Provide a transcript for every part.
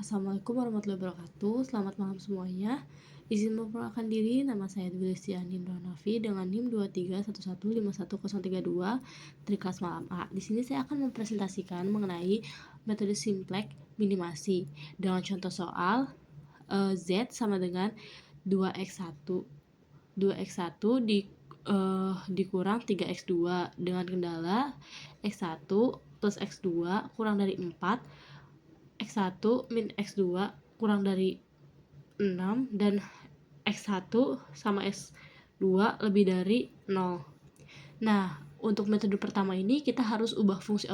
Assalamualaikum warahmatullahi wabarakatuh. Selamat malam semuanya. Izin memperkenalkan diri, nama saya Dwi Listiani Nurhanafi dengan NIM 231151032 dari kelas malam A. Di sini saya akan mempresentasikan mengenai metode simplex minimasi dengan contoh soal Z sama dengan 2x1. 2x1 dikurang 3x2 dengan kendala x1 plus x2 kurang dari 4, x1 min x2 kurang dari 6, dan x1 sama x2 lebih dari 0. Nah, untuk metode pertama ini kita harus ubah fungsi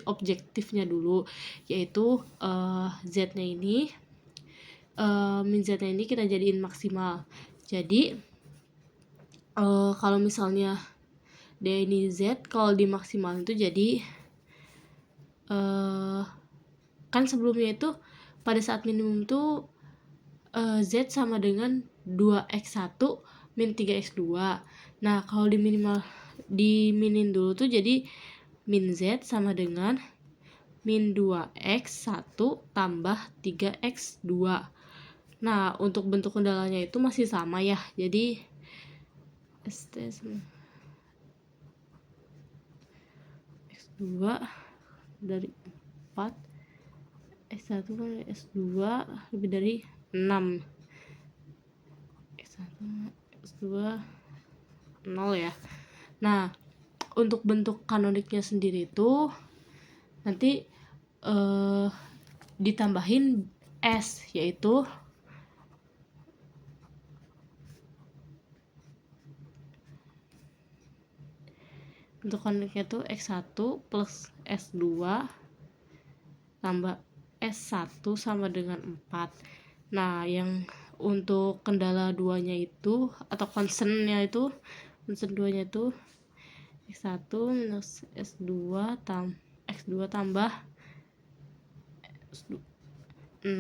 objektifnya dulu, yaitu z-nya ini min z-nya ini kita jadiin maksimal. Jadi kalau misalnya dia ini z, kalau di maksimal itu jadi kan sebelumnya itu pada saat minimum tuh z sama dengan 2x1 min 3x2. Nah, kalau diminin dulu tuh jadi min z sama dengan min 2x1 tambah 3x2. Nah, untuk bentuk kendalanya itu masih sama ya. Jadi x2 dari 4, x1 kan x2 lebih dari 6, x1 x2 0 ya. Nah, untuk bentuk kanoniknya sendiri itu nanti ditambahin s, yaitu bentuk kanoniknya itu x1 plus s2 tambah s1 sama dengan 4. Nah, yang untuk kendala duanya itu atau concern 2-nya itu x1 minus s2 x2 tambah 6.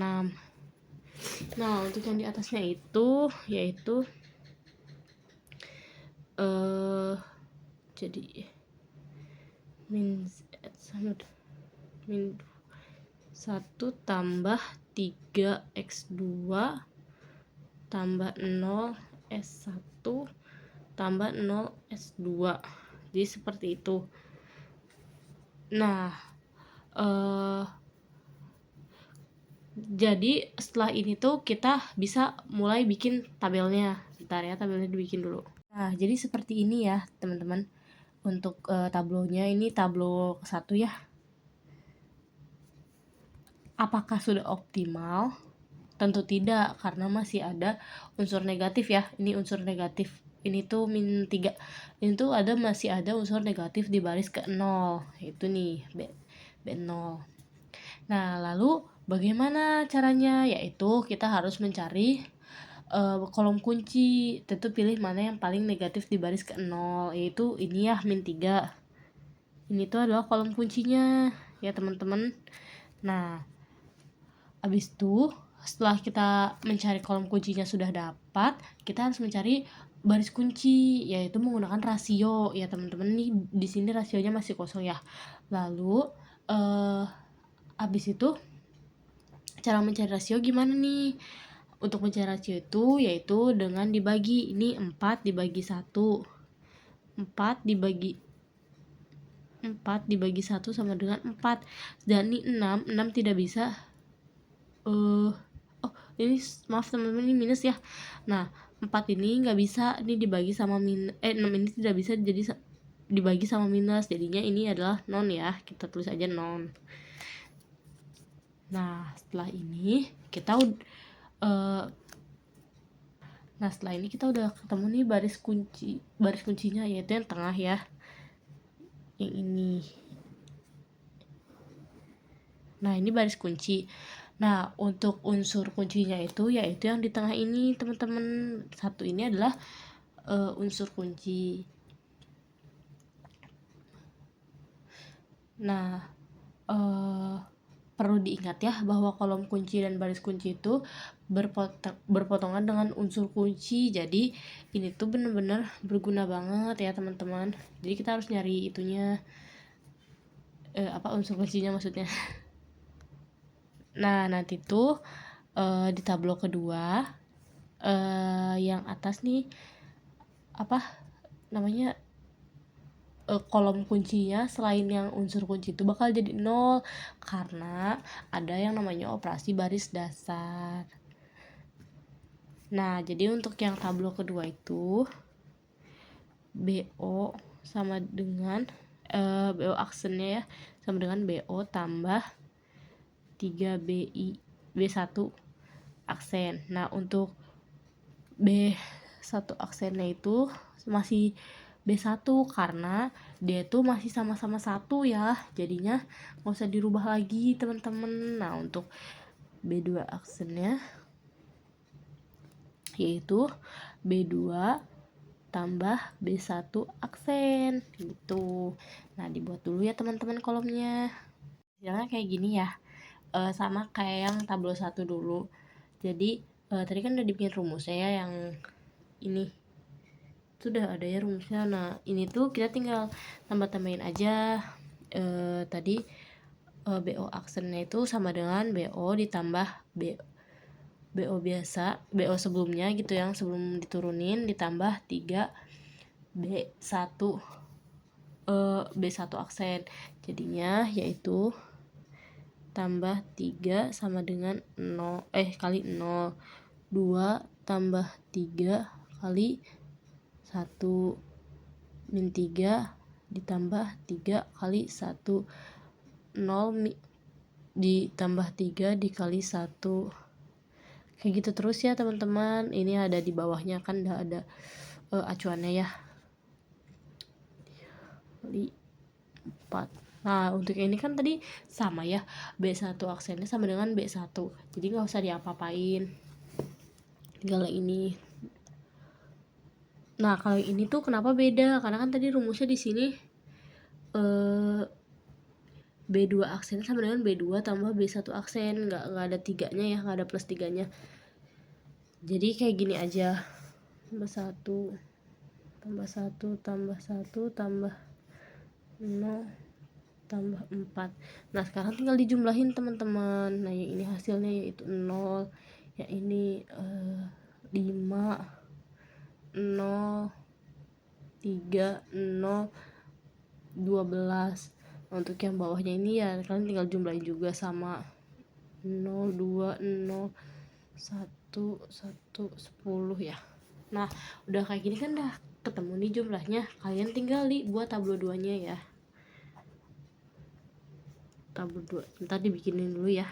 Nah, untuk yang di atasnya itu yaitu jadi min z sama min 1 tambah 3x2 tambah 0 s1 tambah 0 s2. Jadi seperti itu. Nah, jadi setelah ini tuh kita bisa mulai bikin tabelnya. Bentar ya, tabelnya dibikin dulu. Nah, jadi seperti ini ya teman-teman. Untuk tablonya ini tablo ke-1 ya. Apakah sudah optimal? Tentu tidak, karena masih ada unsur negatif ya. Ini unsur negatif. Ini tuh min 3. Ini tuh masih ada unsur negatif di baris ke-0. Itu nih, B0. Nah, lalu bagaimana caranya? Yaitu kita harus mencari kolom kunci. Tentu pilih mana yang paling negatif di baris ke-0, yaitu ini ya, min 3. Ini tuh adalah kolom kuncinya ya teman-teman. Nah, habis itu setelah kita mencari kolom kuncinya sudah dapat, kita harus mencari baris kunci, yaitu menggunakan rasio ya teman-teman. Nih di sini rasionya masih kosong ya. Lalu habis itu cara mencari rasio gimana nih? Untuk mencari rasio itu yaitu dengan dibagi. Ini 4 dibagi 1. 4 dibagi 1 sama dengan 4. Dan ini 6 tidak bisa ini maaf teman-teman, ini minus ya. Nah, 4 ini nggak bisa ini dibagi sama 6 ini tidak bisa jadi dibagi sama minus, jadinya ini adalah non ya. Kita tulis aja non. Nah, setelah ini kita udah ketemu nih baris kuncinya, yaitu yang tengah ya, yang ini. Nah, ini baris kunci. Nah, untuk unsur kuncinya itu yaitu yang di tengah ini teman-teman. Satu ini adalah unsur kunci. Nah, perlu diingat ya bahwa kolom kunci dan baris kunci itu berpotongan dengan unsur kunci. Jadi ini tuh bener-bener berguna banget ya teman-teman. Jadi kita harus nyari itunya, unsur kuncinya maksudnya. Nah, nanti tuh di tablo kedua yang atas nih apa namanya kolom kuncinya selain yang unsur kunci itu bakal jadi 0 karena ada yang namanya operasi baris dasar. Nah, jadi untuk yang tablo kedua itu BO sama dengan BO aksennya ya sama dengan BO tambah 3BI B1 aksen. Nah, untuk B1 aksennya itu masih B1 karena dia tuh masih sama-sama satu ya, jadinya nggak usah dirubah lagi teman-teman. Nah, untuk B2 aksennya yaitu B2 tambah B1 aksen gitu. Nah, dibuat dulu ya teman-teman kolomnya. Hasilnya kayak gini ya, sama kayak yang tablo 1 dulu. Jadi tadi kan udah dibikin rumusnya ya, yang ini sudah ada ya rumusnya. Nah, ini tuh kita tinggal tambah-tambahin aja. Tadi BO aksennya itu sama dengan BO ditambah BO biasa, BO sebelumnya gitu yang sebelum diturunin ditambah 3 B1 B1 aksen. Jadinya yaitu tambah 3 sama dengan 0 kali 0. 2 tambah 3 kali 1 min 3 ditambah 3 kali 1 0 ditambah 3 dikali 1 kayak gitu terus ya teman-teman. Ini ada di bawahnya kan udah ada acuannya ya, kali 4. Nah, untuk ini kan tadi sama ya, B1 aksennya sama dengan B1, jadi nggak usah diapa-apain, tinggal ini. Nah, kalau ini tuh kenapa beda? Karena kan tadi rumusnya di sini B2 aksen sama dengan B2 tambah B1 aksen, nggak ada tiganya ya, nggak ada plus tiganya. Jadi kayak gini aja, tambah 1 tambah 1 tambah 1 tambah 0 tambah 4. Nah, sekarang tinggal dijumlahin teman-teman. Nah, yang ini hasilnya yaitu 0, yang ini 5 0 3 0 12. Untuk yang bawahnya ini ya kalian tinggal jumlahin juga sama 0 2 0 1 1 10 ya. Nah, udah kayak gini kan udah ketemu nih jumlahnya, kalian tinggal buat tablo 2 nya ya. Tablo 2 ntar dibikinin dulu ya.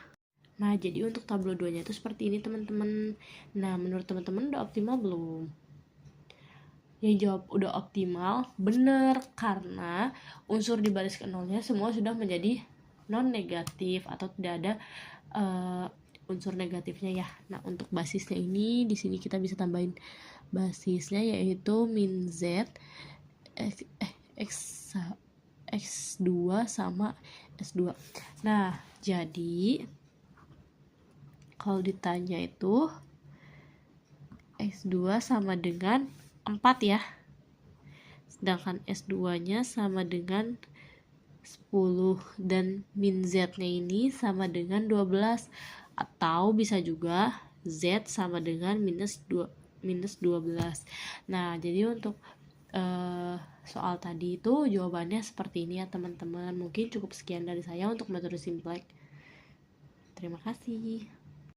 Nah, jadi untuk tablo 2 nya itu seperti ini teman-teman. Nah, menurut teman-teman udah optimal belum? Yang jawab udah optimal, bener, karena unsur di baris ke-0-nya semua sudah menjadi non negatif atau tidak ada unsur negatifnya ya. Nah, untuk basisnya ini di sini kita bisa tambahin basisnya yaitu min z x2 sama s2. Nah, jadi kalau ditanya itu x2 sama dengan 4 ya, sedangkan S2 nya sama dengan 10 dan min Z nya ini sama dengan 12, atau bisa juga Z sama dengan minus 12. Nah, jadi untuk soal tadi itu jawabannya seperti ini ya teman-teman. Mungkin cukup sekian dari saya untuk metode simplex. Terima kasih.